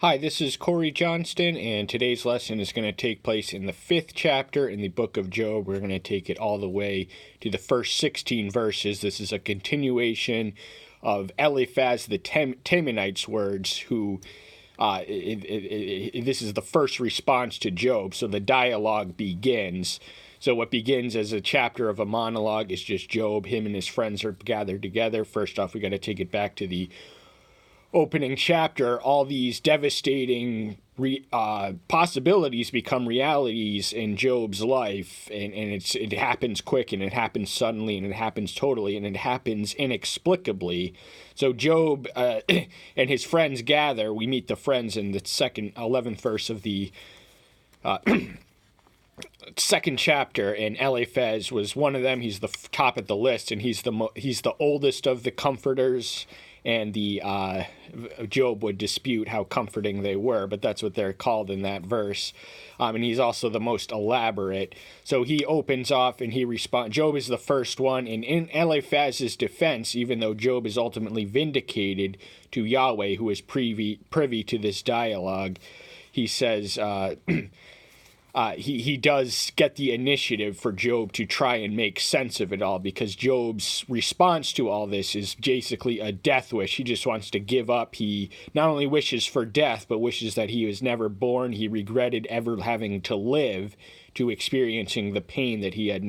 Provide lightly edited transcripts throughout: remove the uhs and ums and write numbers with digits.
Hi, this is Corey Johnston, and today's lesson is going to take place in the 5th chapter in the book of Job. We're going to take it all the way to the first 16 verses. This is a continuation of Eliphaz the Temanite's words, who this is the first response to Job. So the dialogue begins. So what begins as a chapter of a monologue is just Job. Him and his friends are gathered together. First off, we got to take it back to the opening chapter. All these devastating possibilities become realities in Job's life, and it happens quick, and it happens suddenly, and it happens totally, and it happens inexplicably. So Job and his friends gather. We meet the friends in the 11th verse of the second chapter, and Eliphaz was one of them. He's the top of the list, and he's the oldest of the comforters. And Job would dispute how comforting they were, but that's what they're called in that verse. And he's also the most elaborate. So he opens off and he responds. Job is the first one. And in Eliphaz's defense, even though Job is ultimately vindicated to Yahweh, who is privy to this dialogue, he says he does get the initiative for Job to try and make sense of it all, because Job's response to all this is basically a death wish. He just wants to give up. He not only wishes for death, but wishes that he was never born. He regretted ever having to live, to experiencing the pain that he had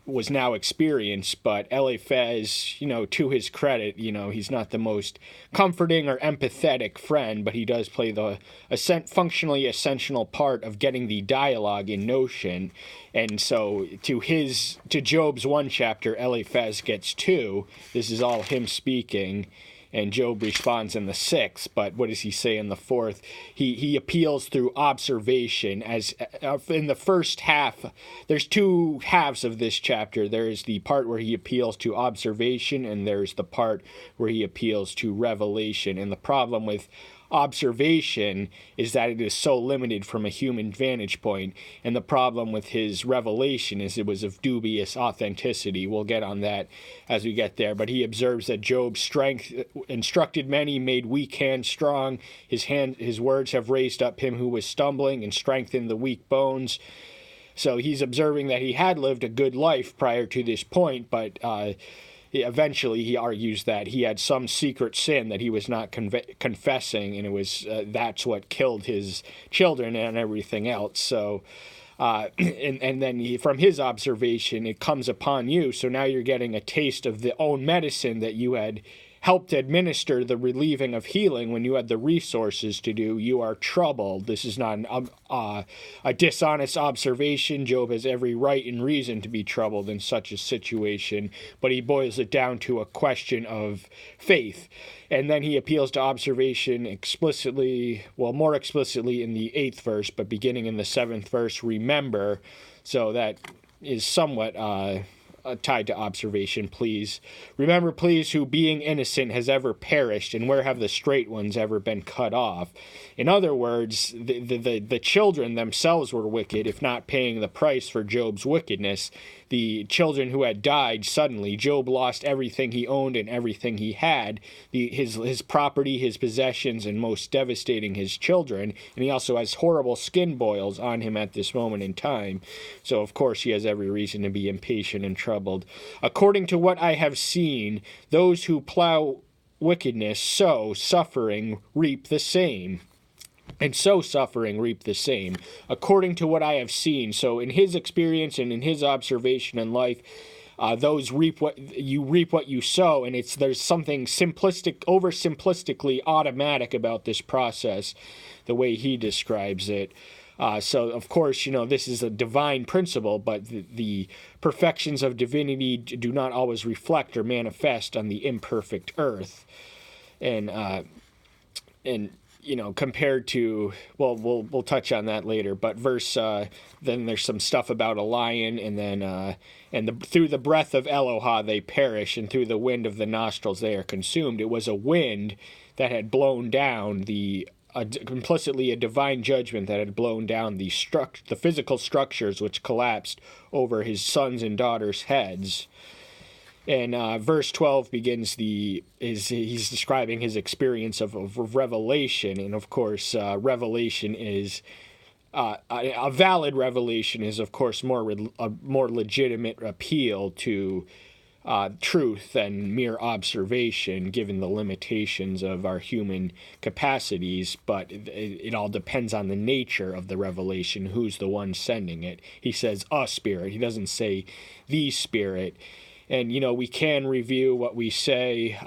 was now experienced. But Eliphaz, to his credit, he's not the most comforting or empathetic friend, but he does play the functionally essential part of getting the dialogue in notion. And so to Job's one chapter, Eliphaz gets two. This is all him speaking. And Job responds in the 6th, but what does he say in the 4th? He appeals through observation. As in the first half, there's two halves of this chapter. There's the part where he appeals to observation, and there's the part where he appeals to revelation. And the problem with observation is that it is so limited from a human vantage point, and the problem with his revelation is it was of dubious authenticity. We'll get on that as we get there, but he observes that Job's strength instructed many, made weak hands strong. His words have raised up him who was stumbling and strengthened the weak bones. So he's observing that he had lived a good life prior to this point, but eventually he argues that he had some secret sin that he was not confessing, and it was that's what killed his children and everything else. So and then from his observation, it comes upon you. So now you're getting a taste of the own medicine that you had helped administer, the relieving of healing when you had the resources to do. You are troubled. This is not a dishonest observation. Job has every right and reason to be troubled in such a situation, but he boils it down to a question of faith. And then he appeals to observation more explicitly in the 8th verse, but beginning in the 7th verse, remember. So that is somewhat tied to observation. Please remember, please, who being innocent has ever perished, and where have the straight ones ever been cut off? In other words, the children themselves were wicked, if not paying the price for Job's wickedness. The children who had died suddenly. Job lost everything he owned and everything he had, his property, his possessions, and most devastating, his children. And he also has horrible skin boils on him at this moment in time. So, of course, he has every reason to be impatient and troubled. According to what I have seen, those who plow wickedness sow suffering reap the same. And so suffering reap the same, according to what I have seen. So in his experience and in his observation in life, those reap what you sow, and there's something oversimplistically automatic about this process, the way he describes it. So, of course, this is a divine principle, but the perfections of divinity do not always reflect or manifest on the imperfect earth. And compared to, we'll touch on that later, but then there's some stuff about a lion, and then through the breath of Eloha they perish, and through the wind of the nostrils they are consumed. It was a wind that had blown down implicitly a divine judgment that had blown down the physical structures which collapsed over his sons and daughters' heads. And verse 12 he's describing his experience of revelation. And of course, revelation is, a valid revelation is, of course, a more legitimate appeal to truth than mere observation, given the limitations of our human capacities. But it all depends on the nature of the revelation, who's the one sending it. He says a spirit. He doesn't say the spirit. And, we can review what we say,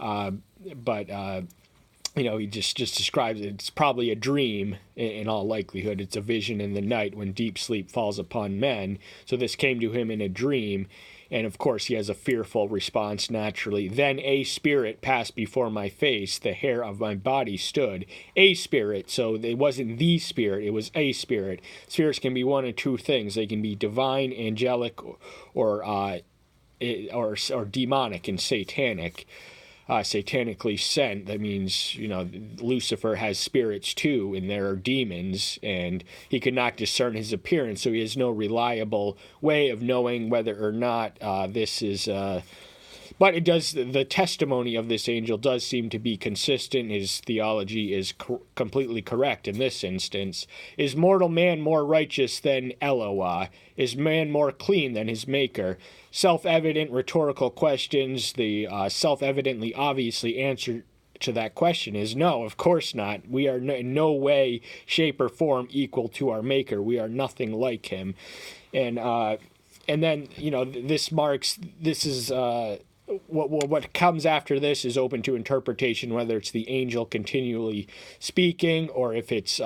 but he just describes it. It's probably a dream in all likelihood. It's a vision in the night when deep sleep falls upon men. So this came to him in a dream. And of course, he has a fearful response naturally. Then a spirit passed before my face. The hair of my body stood. A spirit. So it wasn't the spirit. It was a spirit. Spirits can be one of two things. They can be divine, angelic, or demonic and satanic. Satanically sent, that means, Lucifer has spirits too, and there are demons, and he could not discern his appearance, so he has no reliable way of knowing whether or not this is... But the testimony of this angel does seem to be consistent. His theology is completely correct in this instance. Is mortal man more righteous than Eloah? Is man more clean than his maker? Self-evident rhetorical questions. The self-evidently obviously answer to that question is no, of course not. We are in no way, shape, or form equal to our maker. We are nothing like him. And then, this is... What comes after this is open to interpretation, whether it's the angel continually speaking, or if it's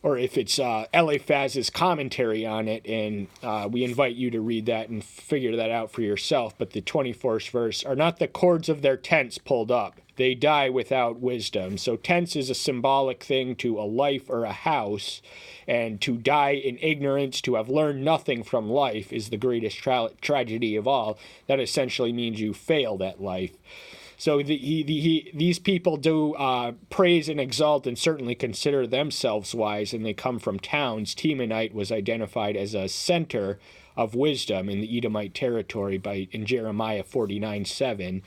Eliphaz's commentary on it, and we invite you to read that and figure that out for yourself. But the 21st verse, are not the cords of their tents pulled up? They die without wisdom. So tents is a symbolic thing to a life or a house, and to die in ignorance, to have learned nothing from life, is the greatest tragedy of all. That essentially means you failed at life. So these people do praise and exalt and certainly consider themselves wise, and they come from towns. Temanite was identified as a center of wisdom in the Edomite territory in Jeremiah 49:7.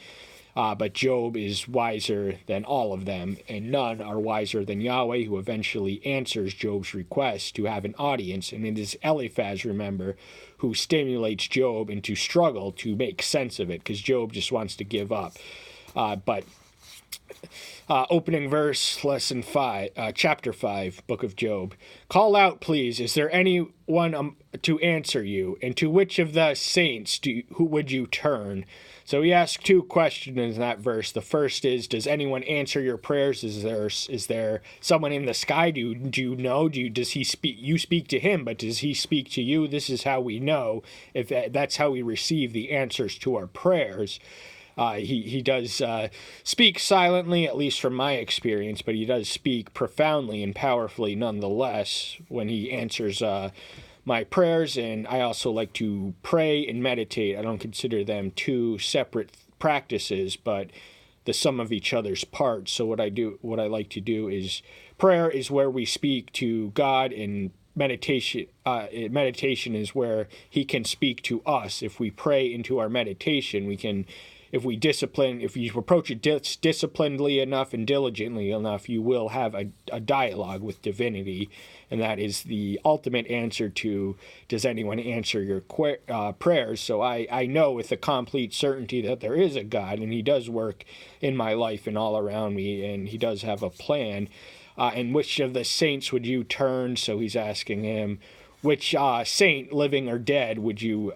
But Job is wiser than all of them, and none are wiser than Yahweh, who eventually answers Job's request to have an audience. And it is Eliphaz, remember, who stimulates Job into struggle to make sense of it, because Job just wants to give up. Opening verse, lesson 5, chapter 5, book of Job. Call out, please. Is there anyone to answer you? And to which of the saints who would you turn? So he asks two questions in that verse. The first is, does anyone answer your prayers? Is there someone in the sky? Do you know? Does he speak? You speak to him, but does he speak to you? This is how we know. If that's how we receive the answers to our prayers. He does speak silently, at least from my experience, but he does speak profoundly and powerfully nonetheless when he answers my prayers. And I also like to pray and meditate. I don't consider them two separate practices, but the sum of each other's parts. So what I like to do is, prayer is where we speak to God, and meditation is where he can speak to us. If we pray into our meditation, we can... If you approach it disciplinedly enough and diligently enough, you will have a dialogue with divinity, and that is the ultimate answer to, does anyone answer your prayers? So I know with a complete certainty that there is a God, and he does work in my life and all around me, and he does have a plan. And which of the saints would you turn? So he's asking him, which saint, living or dead, would you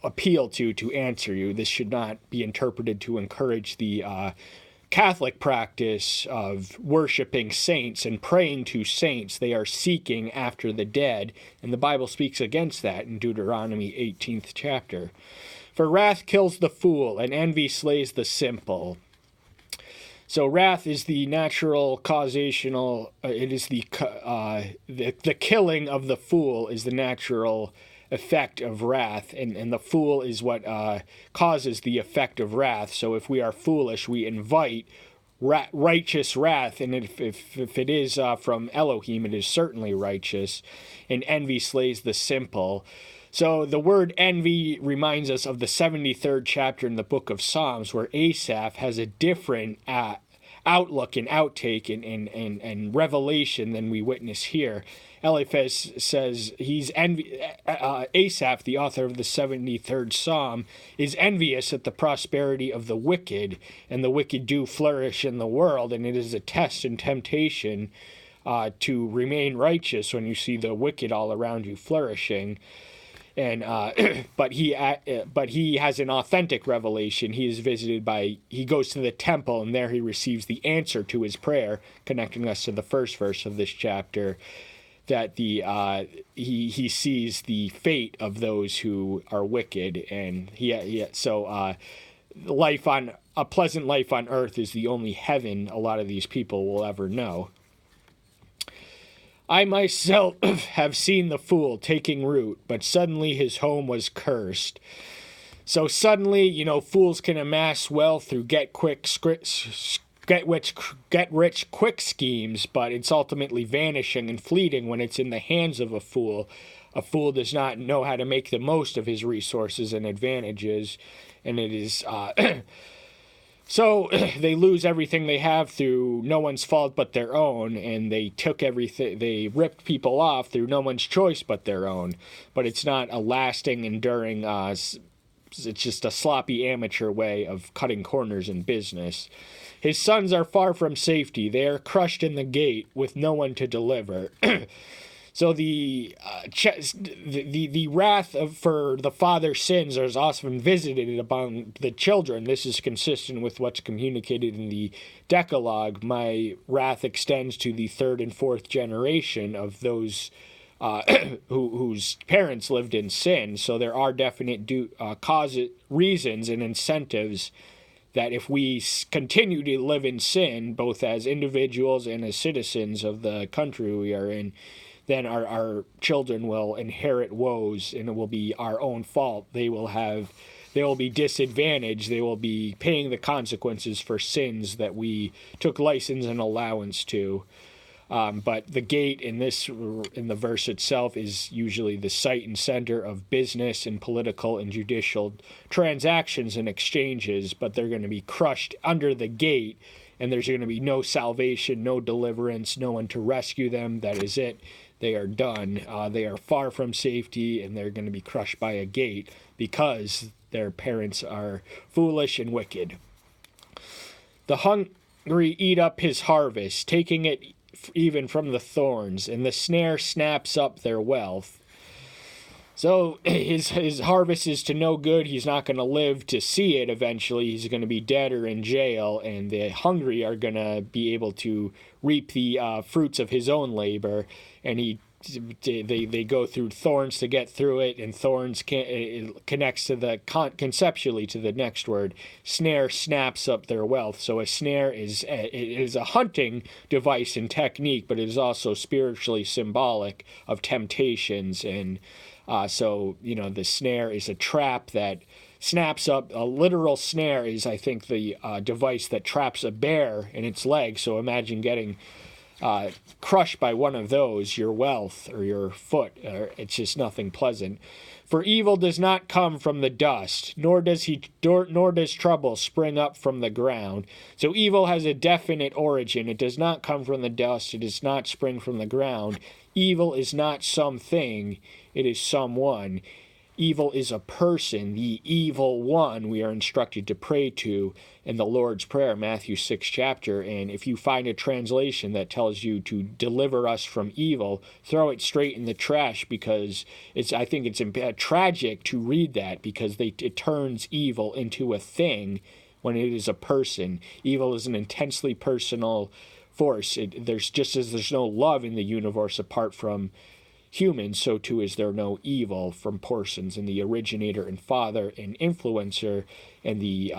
appeal to answer you? This should not be interpreted to encourage the Catholic practice of worshiping saints and praying to saints. They are seeking after the dead, and the Bible speaks against that in Deuteronomy 18th chapter. For wrath kills the fool, and envy slays the simple. So wrath is the natural causational, it is the killing of the fool is the natural effect of wrath, and the fool is what causes the effect of wrath. So if we are foolish, we invite righteous wrath, and if it is from Elohim, it is certainly righteous. And envy slays the simple. So the word envy reminds us of the 73rd chapter in the book of Psalms, where Asaph has a different outlook and outtake and revelation than we witness here. Eliphaz says Asaph, the author of the 73rd Psalm, is envious at the prosperity of the wicked, and the wicked do flourish in the world, and it is a test and temptation to remain righteous when you see the wicked all around you flourishing. And but he has an authentic revelation. He goes to the temple, and there he receives the answer to his prayer, connecting us to the first verse of this chapter, that he sees the fate of those who are wicked, and a pleasant life on earth is the only heaven a lot of these people will ever know. I myself have seen the fool taking root, but suddenly his home was cursed. So suddenly, fools can amass wealth through get rich quick schemes, but it's ultimately vanishing and fleeting when it's in the hands of a fool. A fool does not know how to make the most of his resources and advantages, and it is so they lose everything they have through no one's fault but their own, and they took everything, they ripped people off through no one's choice but their own. But it's not a lasting, enduring, it's just a sloppy amateur way of cutting corners in business. His sons are far from safety. They are crushed in the gate with no one to deliver. So the wrath for the father's sins is often visited upon the children. This is consistent with what's communicated in the Decalogue. My wrath extends to the third and fourth generation of those whose parents lived in sin. So there are definite reasons and incentives that if we continue to live in sin, both as individuals and as citizens of the country we are in, then our children will inherit woes, and it will be our own fault. They will be disadvantaged. They will be paying the consequences for sins that we took license and allowance to. But the gate in the verse itself is usually the site and center of business and political and judicial transactions and exchanges, but they're going to be crushed under the gate, and there's going to be no salvation, no deliverance, no one to rescue them. That is it. They are done. They are far from safety, and they're going to be crushed by a gate because their parents are foolish and wicked. The hungry eat up his harvest, taking it even from the thorns, and the snare snaps up their wealth. So his harvest is to no good. He's not going to live to see it eventually. He's going to be dead or in jail, and the hungry are going to be able to reap the fruits of his own labor, and they go through thorns to get through it, and thorns connects to conceptually to the next word. Snare snaps up their wealth. So a snare is a hunting device and technique, but it is also spiritually symbolic of temptations. And so the snare is a trap that snaps up. A literal snare is, I think, the device that traps a bear in its leg. So imagine getting crushed by one of those, your wealth or your foot. It's just nothing pleasant. For evil does not come from the dust, nor does trouble spring up from the ground. So evil has a definite origin. It does not come from the dust. It does not spring from the ground. Evil is not something. It is someone. Evil is a person, the evil one we are instructed to pray to in the Lord's Prayer, Matthew 6 chapter. And if you find a translation that tells you to deliver us from evil, throw it straight in the trash, because I think it's tragic to read that, because it turns evil into a thing when it is a person. Evil is an intensely personal force. There's no love in the universe apart from humans, so too is there no evil from persons, and the originator and father and influencer and the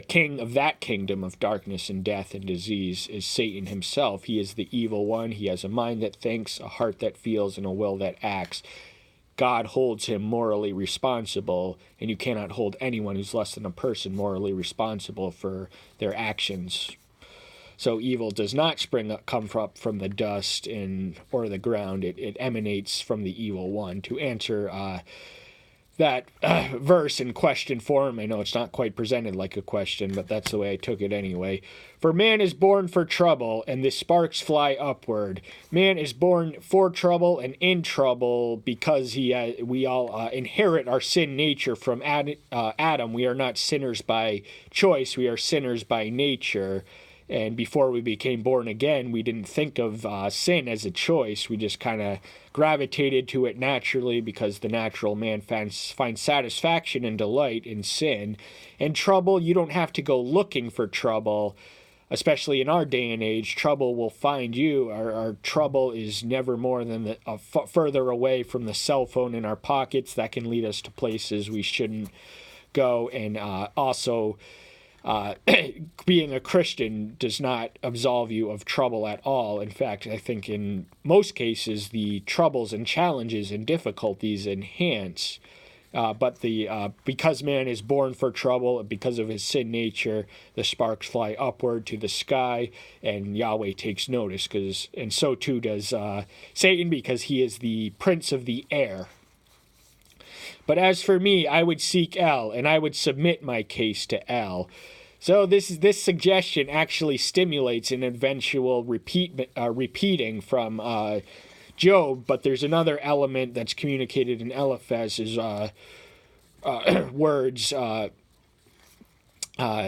king of that kingdom of darkness and death and disease is Satan himself. He is the evil one. He has a mind that thinks, a heart that feels, and a will that acts. God holds him morally responsible, and you cannot hold anyone who's less than a person morally responsible for their actions. So evil does not come up from the dust or the ground. It emanates from the evil one. To answer that verse in question form, I know it's not quite presented like a question, but that's the way I took it anyway. For man is born for trouble, and the sparks fly upward. Man is born for trouble and in trouble because we all inherit our sin nature from Adam. We are not sinners by choice. We are sinners by nature. And before we became born again, we didn't think of sin as a choice. We just kind of gravitated to it naturally because the natural man finds satisfaction and delight in sin. And trouble, you don't have to go looking for trouble, especially in our day and age. Trouble will find you. Our trouble is never more than further away from the cell phone in our pockets. That can lead us to places we shouldn't go. And also... being a Christian does not absolve you of trouble at all. In fact, I think in most cases, the troubles and challenges and difficulties enhance. But because man is born for trouble, because of his sin nature, the sparks fly upward to the sky, and Yahweh takes notice. And so too does Satan, because he is the prince of the air. But as for me, I would seek El, and I would submit my case to El. So this suggestion actually stimulates an eventual repeating from Job, but there's another element that's communicated in Eliphaz's words.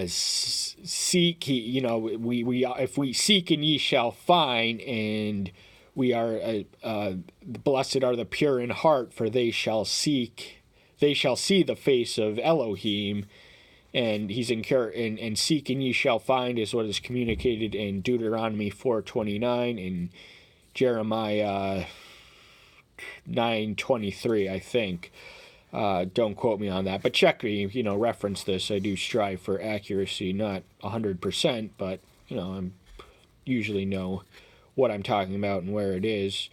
Seek, if we seek and ye shall find, and we are blessed are the pure in heart, for they shall see the face of Elohim. And he's and seek and ye shall find is what is communicated in Deuteronomy 4:29 and Jeremiah 9:23, I think. Don't quote me on that, but check me, reference this. I do strive for accuracy, not 100%, but I usually know what I'm talking about and where it is.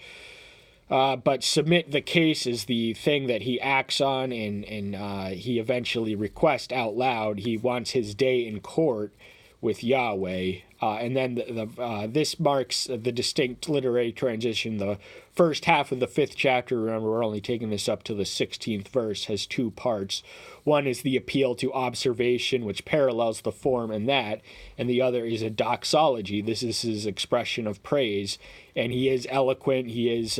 But submit the case is the thing that he acts on, and he eventually requests out loud. He wants his day in court with Yahweh. And then this marks the distinct literary transition. The first half of the 5th chapter, remember we're only taking this up to the 16th verse, has 2 parts. One is the appeal to observation, which parallels the form in that, and the other is a doxology. This is his expression of praise, and he is eloquent. He is,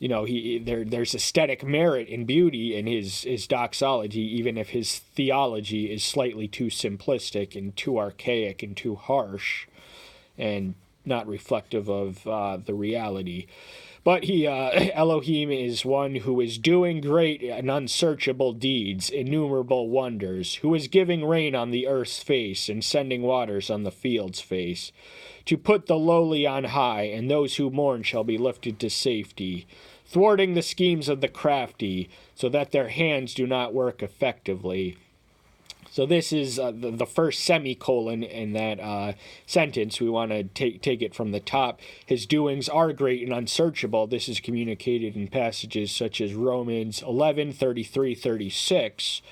there's aesthetic merit and beauty in his doxology, even if his theology is slightly too simplistic and too archaic and too harsh, and not reflective of the reality. But Elohim is one who is doing great and unsearchable deeds, innumerable wonders, who is giving rain on the earth's face and sending waters on the field's face, to put the lowly on high, and those who mourn shall be lifted to safety, thwarting the schemes of the crafty, so that their hands do not work effectively. So this is the first semicolon in that sentence. We want to take it from the top. His doings are great and unsearchable. This is communicated in passages such as Romans 11:33-36.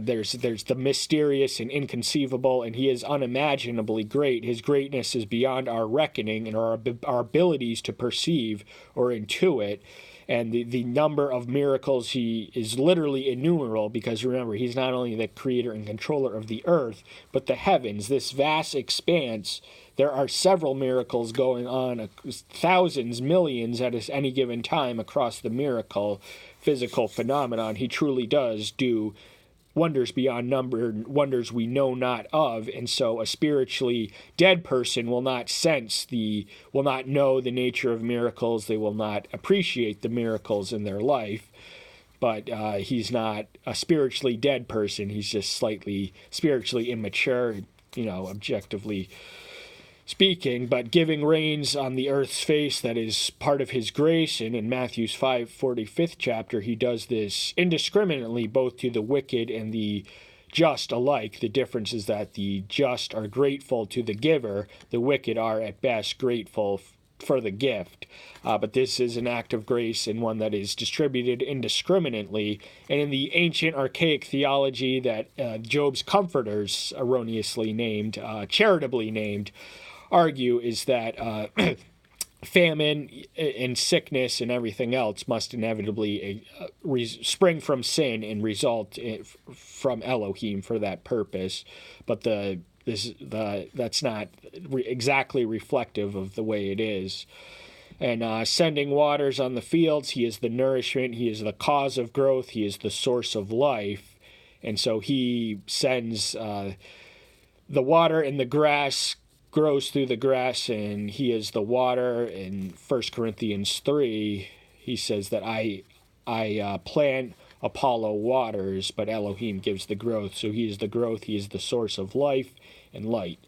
There's the mysterious and inconceivable, and he is unimaginably great. His greatness is beyond our reckoning and our abilities to perceive or intuit. And the number of miracles he is literally innumerable, because remember, he's not only the creator and controller of the earth, but the heavens, this vast expanse. There are several miracles going on, thousands, millions at any given time across the physical phenomenon. He truly does do wonders beyond number, wonders we know not of, and so a spiritually dead person will not know the nature of miracles. They will not appreciate the miracles in their life, but he's not a spiritually dead person. He's just slightly spiritually immature, objectively speaking, but giving rains on the earth's face, that is part of his grace. And in Matthew's 45th chapter, he does this indiscriminately, both to the wicked and the just alike. The difference is that the just are grateful to the giver. The wicked are at best grateful for the gift. But this is an act of grace and one that is distributed indiscriminately. And in the ancient archaic theology that Job's comforters, erroneously named, charitably named, argue, is that famine and sickness and everything else must inevitably spring from sin and result from Elohim for that purpose. But that's not exactly reflective of the way it is. And sending waters on the fields, he is the nourishment, he is the cause of growth, he is the source of life. And so he sends the water, and the grass grows through the grass, and he is the water. In 1 Corinthians 3, he says that I plant, Apollo waters, but Elohim gives the growth. So he is the growth, he is the source of life and light.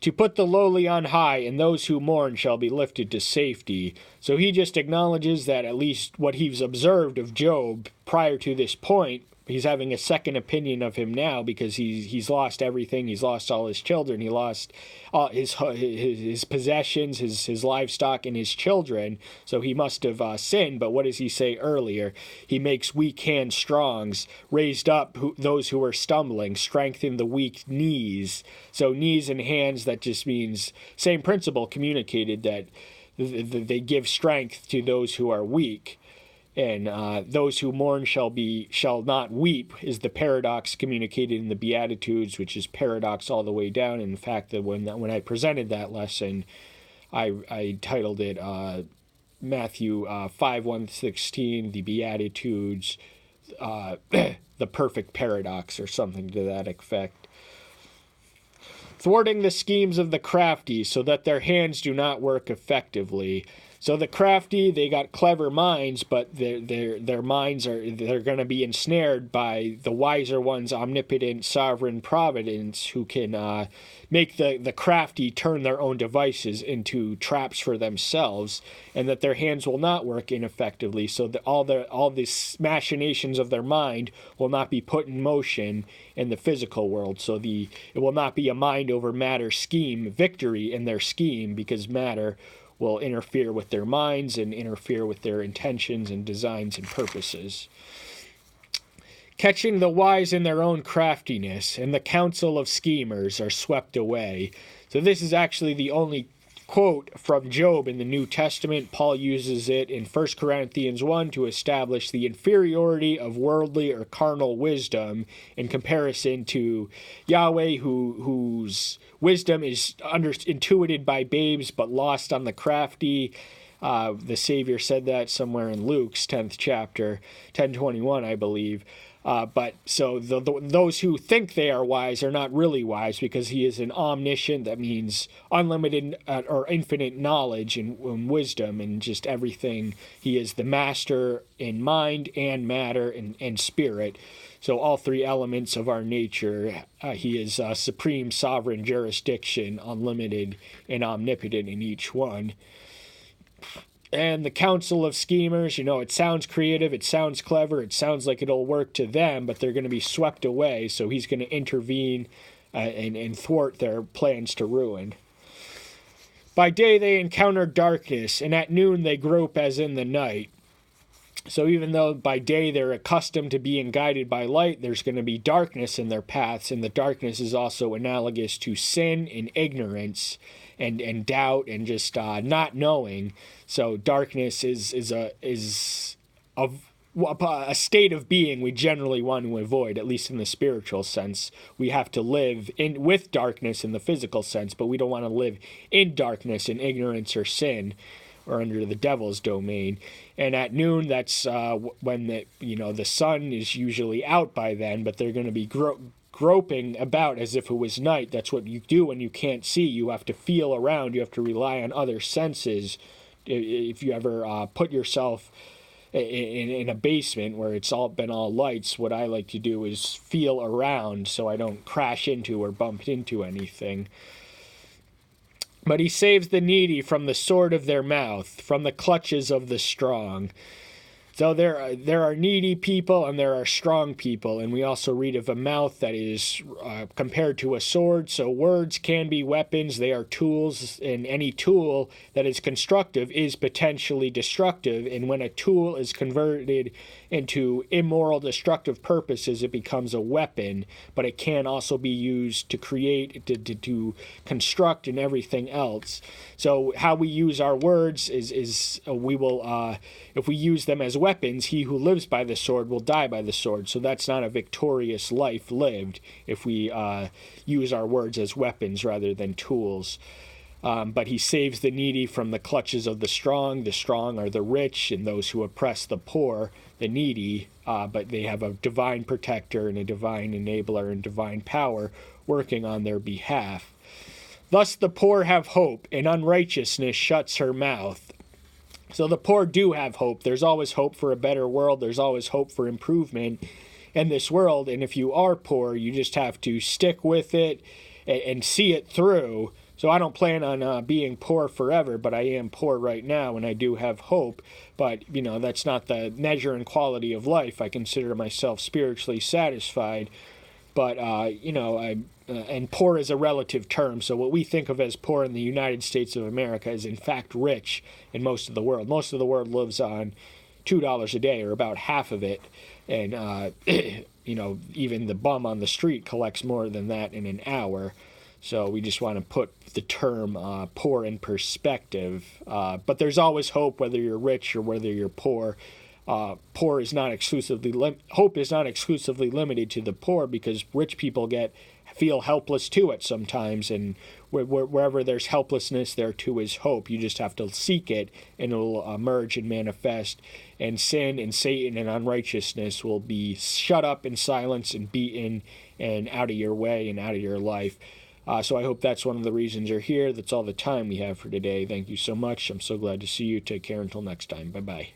To put the lowly on high, and those who mourn shall be lifted to safety. So he just acknowledges that at least what he's observed of Job prior to this point, he's having a second opinion of him now, because he's lost everything. He's lost all his children. He lost all his possessions, his livestock, and his children. So he must have sinned. But what does he say earlier? He makes weak hands strongs, raised up those who are stumbling, strengthened the weak knees. So knees and hands, that just means same principle communicated, that they give strength to those who are weak. And those who mourn shall not weep is the paradox communicated in the Beatitudes, which is paradox all the way down. In fact, that when I presented that lesson, I titled it Matthew 5:1-16, the Beatitudes, the perfect paradox, or something to that effect. Thwarting the schemes of the crafty, so that their hands do not work effectively. So the crafty, they got clever minds, but their minds they're going to be ensnared by the wiser one's omnipotent sovereign providence, who can make the crafty turn their own devices into traps for themselves, and that their hands will not work ineffectively. So that all these machinations of their mind will not be put in motion in the physical world. So it will not be a mind over matter scheme victory in their scheme, because matter will interfere with their minds and interfere with their intentions and designs and purposes. Catching the wise in their own craftiness, and the counsel of schemers are swept away. So this is actually the only quote from Job in the New Testament. Paul uses it in 1 Corinthians 1 to establish the inferiority of worldly or carnal wisdom in comparison to Yahweh, whose wisdom is intuited by babes but lost on the crafty. The Savior said that somewhere in Luke's 10th chapter, 10:21, I believe. But so those who think they are wise are not really wise, because he is an omniscient. That means unlimited or infinite knowledge and wisdom and just everything. He is the master in mind and matter and spirit. So all three elements of our nature. He is supreme sovereign jurisdiction, unlimited and omnipotent in each one. And the counsel of schemers, it sounds creative, it sounds clever, it sounds like it'll work to them, but they're going to be swept away. So he's going to intervene and thwart their plans to ruin. By day they encounter darkness, and at noon they grope as in the night. So even though by day they're accustomed to being guided by light, there's going to be darkness in their paths, and the darkness is also analogous to sin and ignorance and doubt and just not knowing. So darkness is a state of being we generally want to avoid, at least in the spiritual sense. We have to live with darkness in the physical sense, but we don't want to live in darkness, in ignorance or sin, or under the devil's domain. And at noon, that's when the sun is usually out by then, but they're going to be groping about as if it was night. That's what you do when you can't see. You have to feel around. You have to rely on other senses. If you ever put yourself in a basement where it's all been all lights, what I like to do is feel around so I don't crash into or bump into anything. But he saves the needy from the sword of their mouth, from the clutches of the strong. So there are needy people and there are strong people, and we also read of a mouth that is compared to a sword. So words can be weapons; they are tools, and any tool that is constructive is potentially destructive. And when a tool is converted into immoral, destructive purposes, it becomes a weapon. But it can also be used to create, to construct, and everything else. So how we use our words is we will, if we use them as weapons, he who lives by the sword will die by the sword. So that's not a victorious life lived if we use our words as weapons rather than tools. But he saves the needy from the clutches of the strong. The strong are the rich and those who oppress the poor, the needy, but they have a divine protector and a divine enabler and divine power working on their behalf. Thus the poor have hope, and unrighteousness shuts her mouth. So the poor do have hope. There's always hope for a better world. There's always hope for improvement in this world. And if you are poor, you just have to stick with it and see it through. So I don't plan on being poor forever, but I am poor right now, and I do have hope. But, that's not the measure and quality of life. I consider myself spiritually satisfied. But, and poor is a relative term. So what we think of as poor in the United States of America is in fact rich in most of the world. Most of the world lives on $2 a day, or about half of it. And, even the bum on the street collects more than that in an hour. So we just want to put the term poor in perspective. But there's always hope, whether you're rich or whether you're poor. Hope is not exclusively limited to the poor, because rich people feel helpless too at sometimes, and wherever there's helplessness, there too is hope. You just have to seek it, and it'll emerge and manifest, and sin and Satan and unrighteousness will be shut up in silence and beaten and out of your way and out of your life. So I hope that's one of the reasons you're here. That's all the time we have for today. Thank you so much. I'm so glad to see you. Take care until next time. Bye-bye.